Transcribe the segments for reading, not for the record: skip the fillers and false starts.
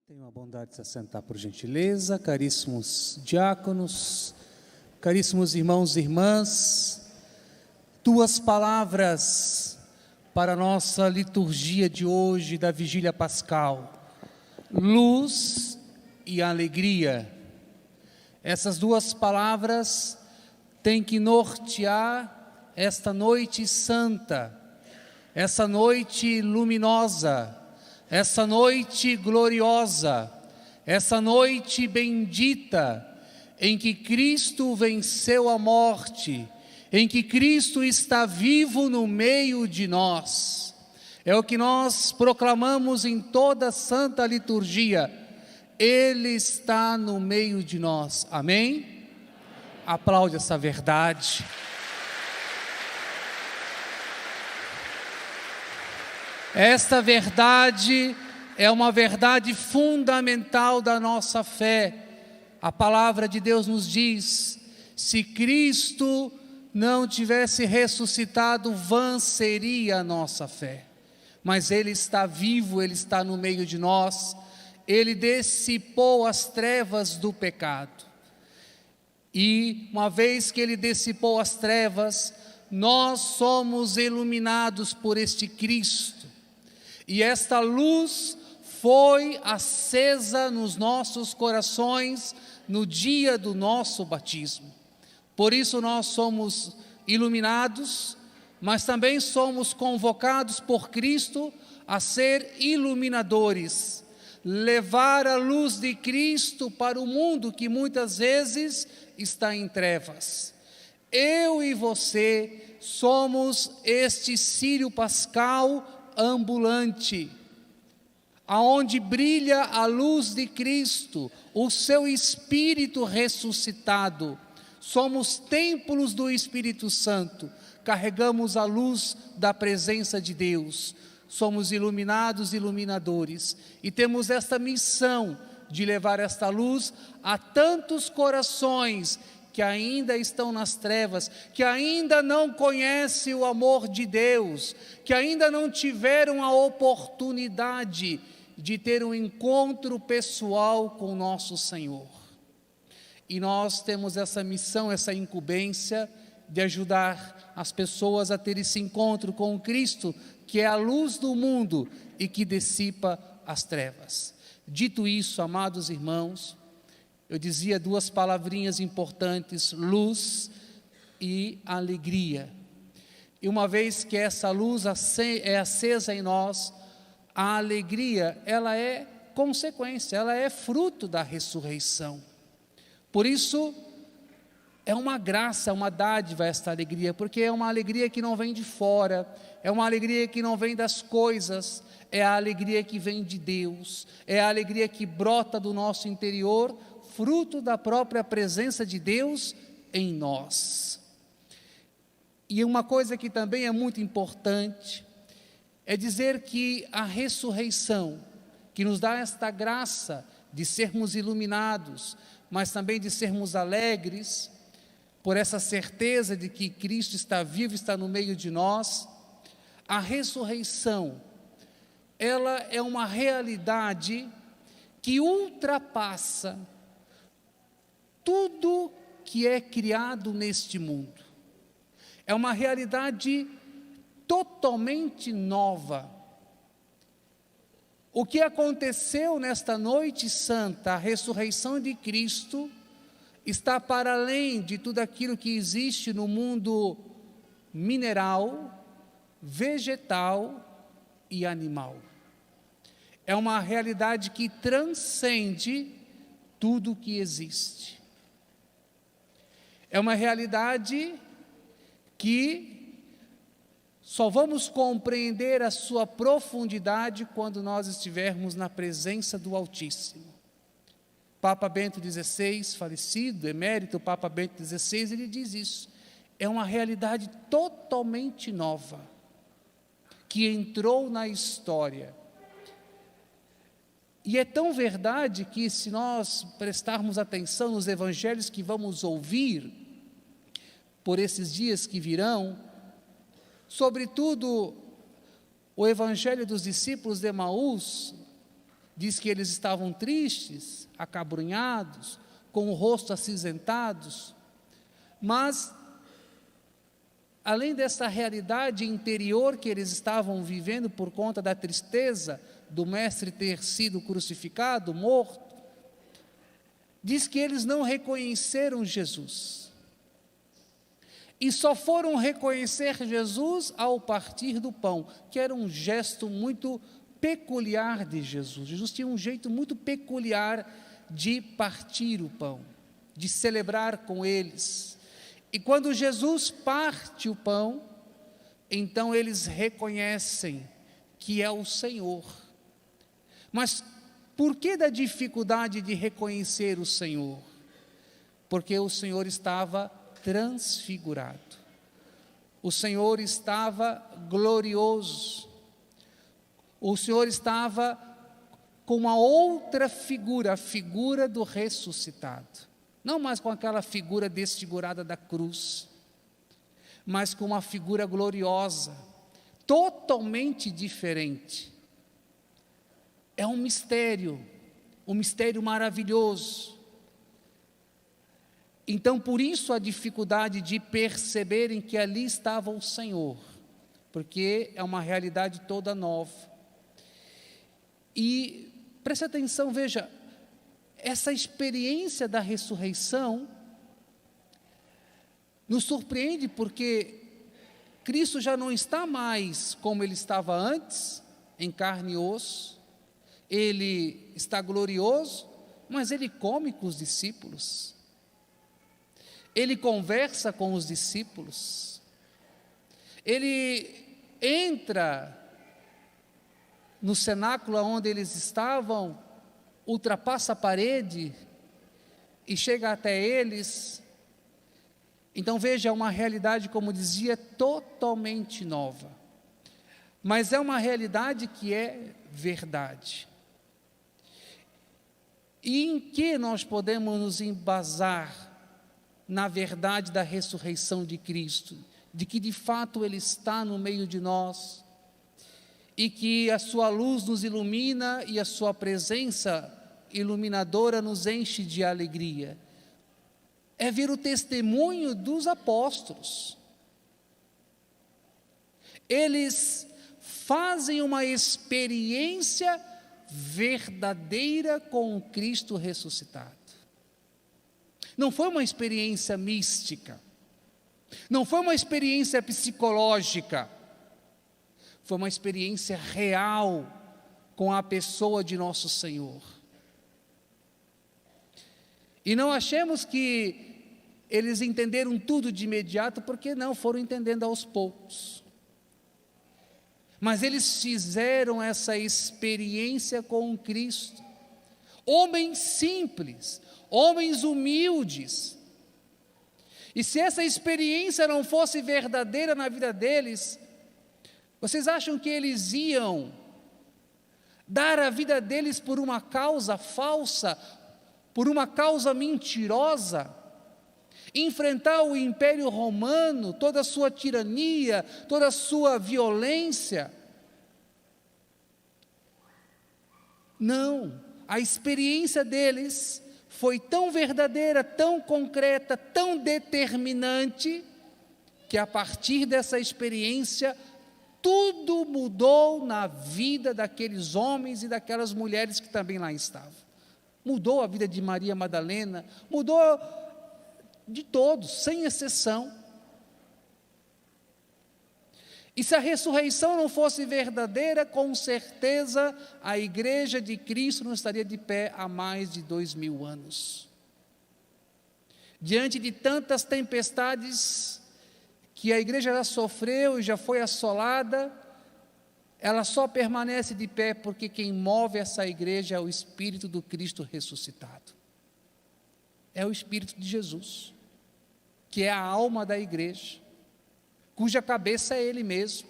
Tenham a bondade de se assentar por gentileza, caríssimos diáconos, caríssimos irmãos e irmãs. Duas palavras para a nossa liturgia de hoje da Vigília Pascal: luz e alegria. Essas duas palavras têm que nortear esta noite santa, essa noite luminosa, essa noite gloriosa, essa noite bendita, em que Cristo venceu a morte, em que Cristo está vivo no meio de nós. É o que nós proclamamos em toda a santa liturgia: Ele está no meio de nós. Amém? Aplaude essa verdade. Esta verdade é uma verdade fundamental da nossa fé. A palavra de Deus nos diz: se Cristo não tivesse ressuscitado, vã seria a nossa fé. Mas Ele está vivo, Ele está no meio de nós, Ele dissipou as trevas do pecado. E uma vez que Ele dissipou as trevas, nós somos iluminados por este Cristo. E esta luz foi acesa nos nossos corações no dia do nosso batismo. Por isso nós somos iluminados, mas também somos convocados por Cristo a ser iluminadores, levar a luz de Cristo para o mundo que muitas vezes está em trevas. Eu e você somos este círio pascal ambulante, aonde brilha a luz de Cristo, o seu Espírito ressuscitado. Somos templos do Espírito Santo, carregamos a luz da presença de Deus, somos iluminados, iluminadores, e temos esta missão de levar esta luz a tantos corações que ainda estão nas trevas, que ainda não conhecem o amor de Deus, que ainda não tiveram a oportunidade de ter um encontro pessoal com o nosso Senhor. E nós temos essa missão, essa incumbência de ajudar as pessoas a ter esse encontro com o Cristo, que é a luz do mundo e que dissipa as trevas. Dito isso, amados irmãos, eu dizia duas palavrinhas importantes: luz e alegria. E uma vez que essa luz é acesa em nós, a alegria, ela é consequência, ela é fruto da ressurreição. Por isso, é uma graça, uma dádiva esta alegria, porque é uma alegria que não vem de fora, é uma alegria que não vem das coisas, é a alegria que vem de Deus, é a alegria que brota do nosso interior, fruto da própria presença de Deus em nós. E uma coisa que também é muito importante, é dizer que a ressurreição, que nos dá esta graça de sermos iluminados, mas também de sermos alegres, por essa certeza de que Cristo está vivo, está no meio de nós, a ressurreição, ela é uma realidade que ultrapassa tudo que é criado neste mundo. É uma realidade totalmente nova. O que aconteceu nesta noite santa, a ressurreição de Cristo, está para além de tudo aquilo que existe no mundo mineral, vegetal e animal. É uma realidade que transcende tudo que existe. É uma realidade que só vamos compreender a sua profundidade quando nós estivermos na presença do Altíssimo. Papa Bento XVI, falecido, emérito Papa Bento XVI, ele diz isso. É uma realidade totalmente nova, que entrou na história. E é tão verdade que, se nós prestarmos atenção nos evangelhos que vamos ouvir por esses dias que virão, sobretudo o evangelho dos discípulos de Emaús, diz que eles estavam tristes, acabrunhados, com o rosto acinzentados, mas, além dessa realidade interior que eles estavam vivendo por conta da tristeza do Mestre ter sido crucificado, morto, diz que eles não reconheceram Jesus. E só foram reconhecer Jesus ao partir do pão, que era um gesto muito peculiar de Jesus. Jesus tinha um jeito muito peculiar de partir o pão, de celebrar com eles. E quando Jesus parte o pão, então eles reconhecem que é o Senhor. Mas por que da dificuldade de reconhecer o Senhor? Porque o Senhor estava transfigurado. O Senhor estava glorioso. O Senhor estava com uma outra figura, a figura do ressuscitado. Não mais com aquela figura desfigurada da cruz, mas com uma figura gloriosa, totalmente diferente. É um mistério maravilhoso. Então, por isso a dificuldade de perceberem que ali estava o Senhor, porque é uma realidade toda nova. E preste atenção, veja, essa experiência da ressurreição nos surpreende, porque Cristo já não está mais como ele estava antes, em carne e osso. Ele está glorioso, mas ele come com os discípulos. Ele conversa com os discípulos. Ele entra no cenáculo onde eles estavam, ultrapassa a parede e chega até eles. Então veja, é uma realidade, como dizia, totalmente nova. Mas é uma realidade que é verdade. E em que nós podemos nos embasar na verdade da ressurreição de Cristo, de que de fato Ele está no meio de nós, e que a sua luz nos ilumina e a sua presença iluminadora nos enche de alegria? É ver o testemunho dos apóstolos. Eles fazem uma experiência verdadeira com o Cristo ressuscitado. Não foi uma experiência mística, não foi uma experiência psicológica, foi uma experiência real com a pessoa de nosso Senhor. E não achemos que eles entenderam tudo de imediato, porque não, foram entendendo aos poucos. Mas eles fizeram essa experiência com Cristo. Homens simples, homens humildes. E se essa experiência não fosse verdadeira na vida deles, vocês acham que eles iam dar a vida deles por uma causa falsa, por uma causa mentirosa? Enfrentar o Império Romano, toda a sua tirania, toda a sua violência? Não, a experiência deles foi tão verdadeira, tão concreta, tão determinante, que a partir dessa experiência, tudo mudou na vida daqueles homens e daquelas mulheres que também lá estavam. Mudou a vida de Maria Madalena, mudou de todos, sem exceção. E se a ressurreição não fosse verdadeira, com certeza a igreja de Cristo não estaria de pé há mais de 2000 anos. Diante de tantas tempestades que a igreja já sofreu e já foi assolada, ela só permanece de pé porque quem move essa igreja é o Espírito do Cristo ressuscitado. É o Espírito de Jesus, que é a alma da igreja, cuja cabeça é Ele mesmo.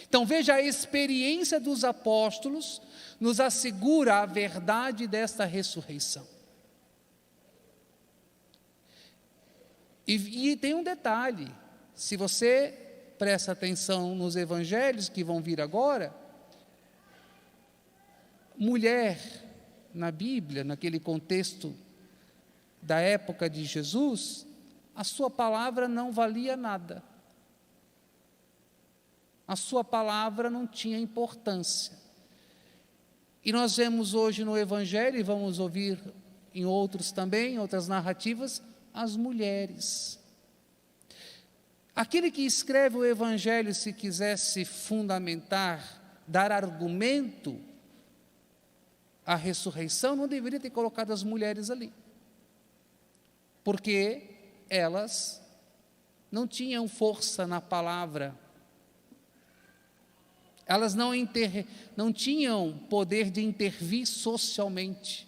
Então veja, a experiência dos apóstolos nos assegura a verdade desta ressurreição. E tem um detalhe, se você presta atenção nos evangelhos que vão vir agora, mulher na Bíblia, naquele contexto da época de Jesus, a sua palavra não valia nada. A sua palavra não tinha importância. E nós vemos hoje no Evangelho, e vamos ouvir em outros também, outras narrativas, as mulheres. Aquele que escreve o Evangelho, se quisesse fundamentar, dar argumento à ressurreição, não deveria ter colocado as mulheres ali. Porque elas não tinham força na palavra. Elas não tinham poder de intervir socialmente.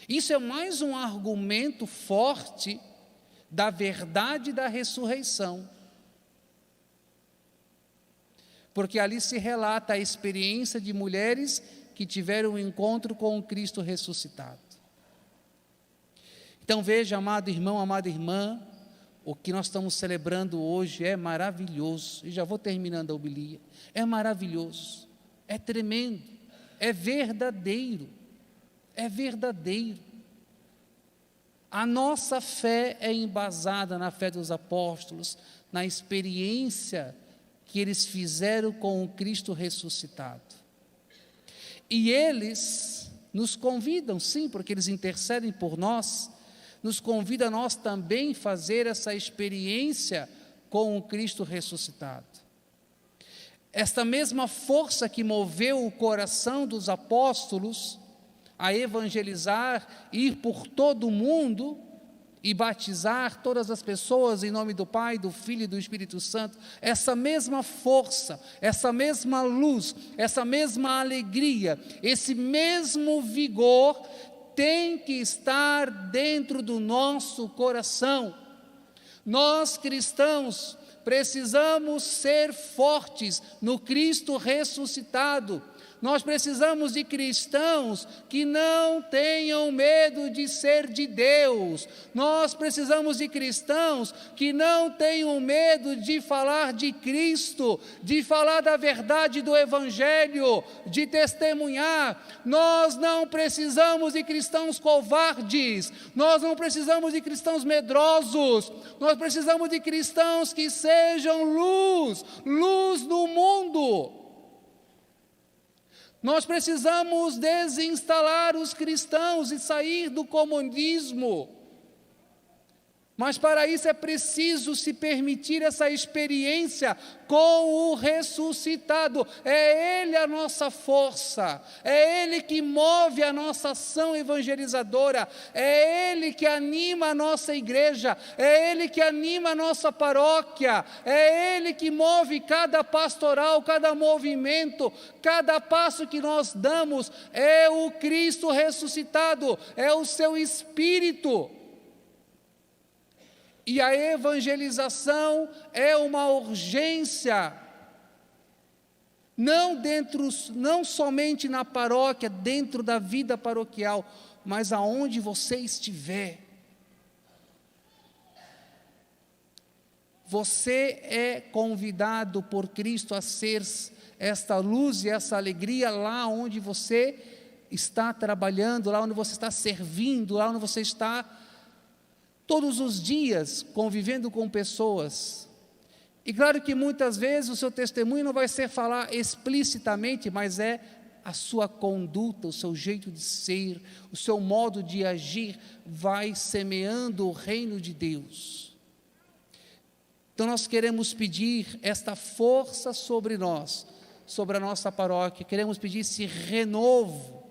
Isso é mais um argumento forte da verdade da ressurreição. Porque ali se relata a experiência de mulheres que tiveram um encontro com o Cristo ressuscitado. Então veja, amado irmão, amada irmã, o que nós estamos celebrando hoje é maravilhoso. E já vou terminando a homilia. É maravilhoso, é tremendo, é verdadeiro. É verdadeiro. A nossa fé é embasada na fé dos apóstolos, na experiência que eles fizeram com o Cristo ressuscitado. E eles nos convidam, sim, porque eles intercedem por nós, nos convida a nós também fazer essa experiência com o Cristo ressuscitado. Esta mesma força que moveu o coração dos apóstolos a evangelizar, ir por todo o mundo e batizar todas as pessoas em nome do Pai, do Filho e do Espírito Santo, essa mesma força, essa mesma luz, essa mesma alegria, esse mesmo vigor tem que estar dentro do nosso coração. Nós cristãos precisamos ser fortes no Cristo ressuscitado. Nós precisamos de cristãos que não tenham medo de ser de Deus. Nós precisamos de cristãos que não tenham medo de falar de Cristo, de falar da verdade do Evangelho, de testemunhar. Nós não precisamos de cristãos covardes, nós não precisamos de cristãos medrosos, nós precisamos de cristãos que sejam luz no mundo. Nós precisamos desinstalar os cristãos e sair do comunismo. Mas para isso é preciso se permitir essa experiência com o ressuscitado. É Ele a nossa força, é Ele que move a nossa ação evangelizadora, é Ele que anima a nossa igreja, é Ele que anima a nossa paróquia, é Ele que move cada pastoral, cada movimento, cada passo que nós damos. É o Cristo ressuscitado, é o seu Espírito. E a evangelização é uma urgência, não somente na paróquia, dentro da vida paroquial, mas aonde você estiver. Você é convidado por Cristo a ser esta luz e essa alegria lá onde você está trabalhando, lá onde você está servindo, lá onde você está todos os dias convivendo com pessoas. E claro que muitas vezes o seu testemunho não vai ser falar explicitamente, mas é a sua conduta, o seu jeito de ser, o seu modo de agir, vai semeando o reino de Deus. Então nós queremos pedir esta força sobre nós, sobre a nossa paróquia, queremos pedir esse renovo,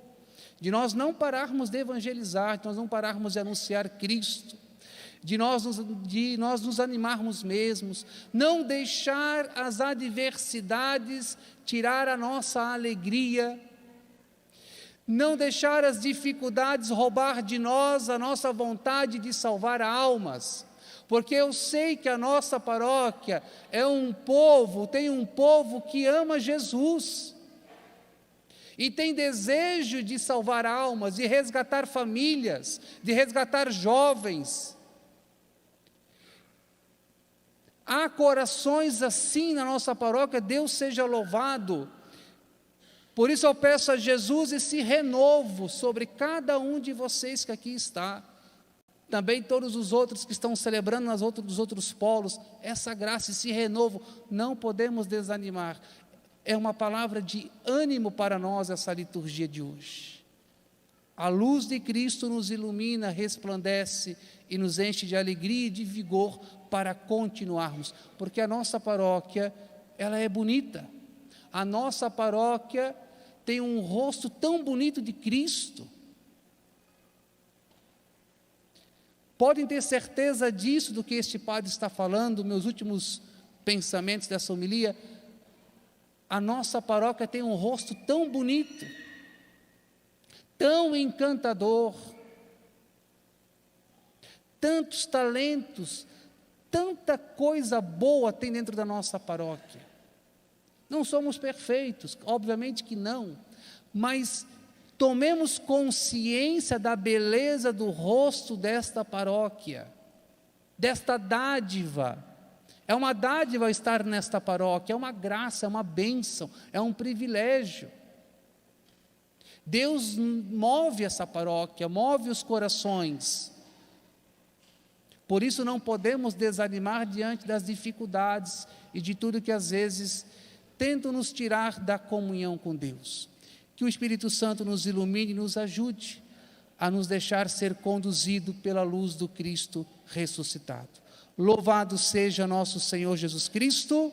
de nós não pararmos de evangelizar, de nós não pararmos de anunciar Cristo, de nós nos animarmos mesmos, não deixar as adversidades tirar a nossa alegria, não deixar as dificuldades roubar de nós a nossa vontade de salvar almas, porque eu sei que a nossa paróquia tem um povo que ama Jesus, e tem desejo de salvar almas, de resgatar famílias, de resgatar jovens. Há corações assim na nossa paróquia, Deus seja louvado. Por isso eu peço a Jesus esse renovo sobre cada um de vocês que aqui está. Também todos os outros que estão celebrando nos outros polos, essa graça, esse renovo, não podemos desanimar. É uma palavra de ânimo para nós essa liturgia de hoje. A luz de Cristo nos ilumina, resplandece e nos enche de alegria e de vigor para continuarmos, porque a nossa paróquia, ela é bonita. A nossa paróquia tem um rosto tão bonito de Cristo. Podem ter certeza disso, do que este padre está falando, meus últimos pensamentos dessa homilia. A nossa paróquia tem um rosto tão bonito, tão encantador, tantos talentos, tanta coisa boa tem dentro da nossa paróquia. Não somos perfeitos, obviamente que não, mas tomemos consciência da beleza do rosto desta paróquia, desta dádiva. É uma dádiva estar nesta paróquia, é uma graça, é uma bênção, é um privilégio. Deus move essa paróquia, move os corações. Por isso não podemos desanimar diante das dificuldades e de tudo que às vezes tentam nos tirar da comunhão com Deus. Que o Espírito Santo nos ilumine e nos ajude a nos deixar ser conduzido pela luz do Cristo ressuscitado. Louvado seja nosso Senhor Jesus Cristo.